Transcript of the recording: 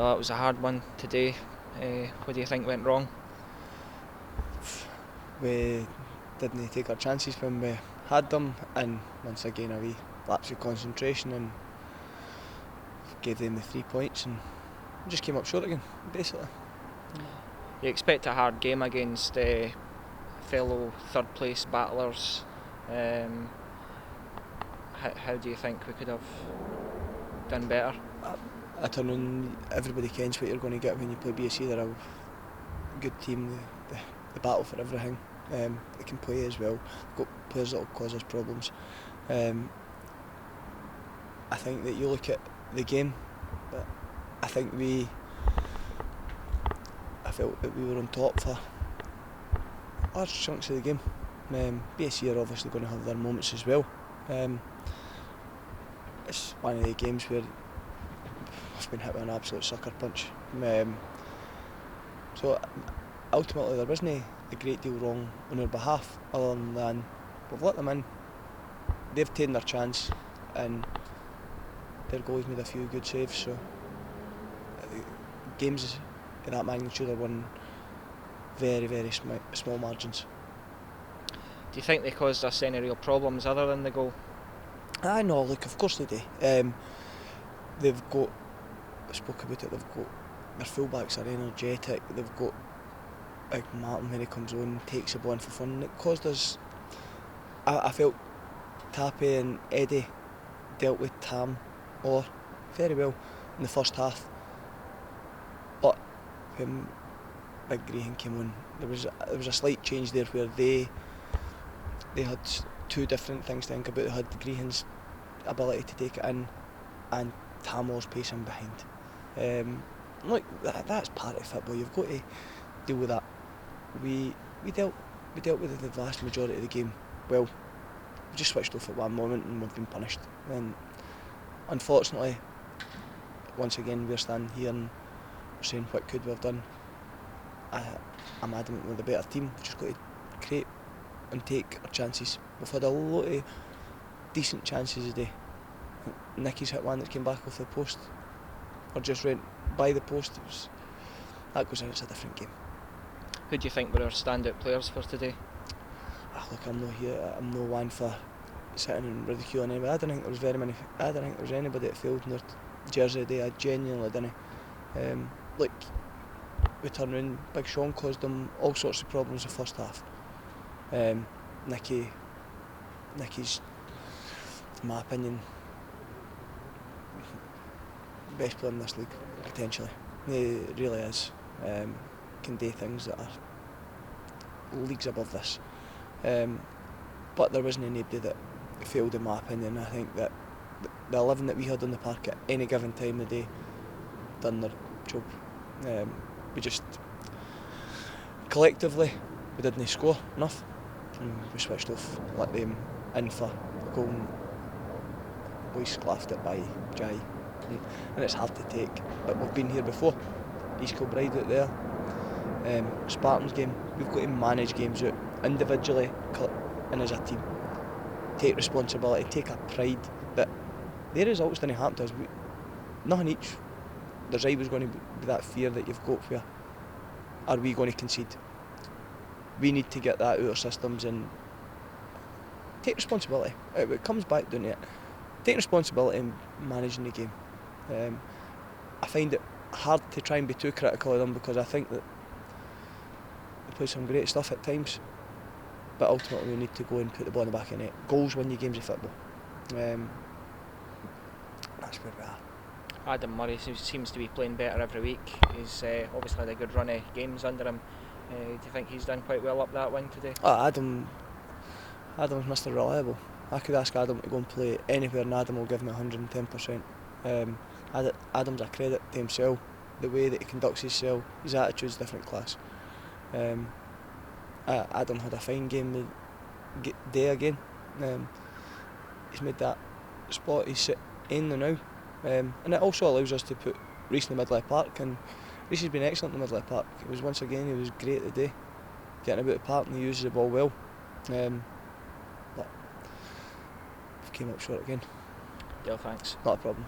know it was a hard one today. What do you think went wrong? We didn't take our chances when we had them, and once again a wee lapse of concentration, and gave them the 3 points and just came up short again, basically. You expect a hard game against fellow third place battlers. How do you think we could have done better? I turn on, everybody kens what you're going to get when you play BSC. They're a good team, they battle for everything. They can play as well. They've got players that will cause us problems. I think that you look at the game, but I felt that we were on top for large chunks of the game. BSC are obviously going to have their moments as well. It's one of the games where I've been hit with an absolute sucker punch. So ultimately there wasn't a great deal wrong on our behalf, other than we've let them in, they've taken their chance, and their goalies made a few good saves. So games of that magnitude are won very, very small margins. Do you think they caused us any real problems other than the goal? I know, look, of course they do. They've got, I spoke about it, they've got, their fullbacks are energetic, they've got Big Martin when he comes on, takes the ball in for fun, and it caused us, I felt Tappy and Eddie dealt with Tam or very well in the first half, but when Big Graham came on, there was a slight change there where they had two different things to think about. They had Graham's ability to take it in and Tamor's pacing behind. Look, that's part of football. You've got to deal with that. We dealt with the vast majority of the game well. We just switched off at one moment and we've been punished. And unfortunately, once again we're standing here and we're saying what could we have done. I'm adamant we're the better team. We've just got to create and take our chances. We've had a lot of decent chances today. Nicky's hit one that came back off the post, or just went by the post. That goes in, it's a different game. Who do you think were our standout players for today? Look, I'm no one for sitting and ridiculing anybody. I don't think there was anybody that failed in their jersey today. I genuinely didn't. Look, we turned around, Big Sean caused them all sorts of problems the first half. Nicky's, in my opinion, best player in this league, potentially. He really is. Can do things that are leagues above this. But there wasn't anybody that failed, in my opinion. I think that the 11 that we had on the park at any given time of the day done their job. We just collectively we didn't score enough, and we switched off, let them in for a goal, and boys laughed it by Jai. And it's hard to take, but we've been here before. East Kilbride out there, Spartans game. We've got to manage games out individually and as a team. Take responsibility, take a pride that the results didn't happen to us. Nothing each. There's always going to be that fear that you've got where are we going to concede? We need to get that out of our systems and take responsibility. It comes back down to it. Take responsibility in managing the game. I find it hard to try and be too critical of them because I think that they play some great stuff at times, but ultimately we need to go and put the ball in the back of the net. Goals win you games of football. That's where we are. Adam Murray seems to be playing better every week. He's obviously had a good run of games under him. Do you think he's done quite well up that wing today? Adam's Mr. Reliable. I could ask Adam to go and play anywhere and Adam will give me 110%. Adam's a credit to himself. The way that he conducts himself, his attitude's different class. Adam had a fine game day again. He's made that spot he's in now. And it also allows us to put Reece in the middle of the park, and Reece has been excellent in the middle of the park. He was great today, getting about the park, and he uses the ball well. But we came up short again. Yeah, thanks. Not a problem.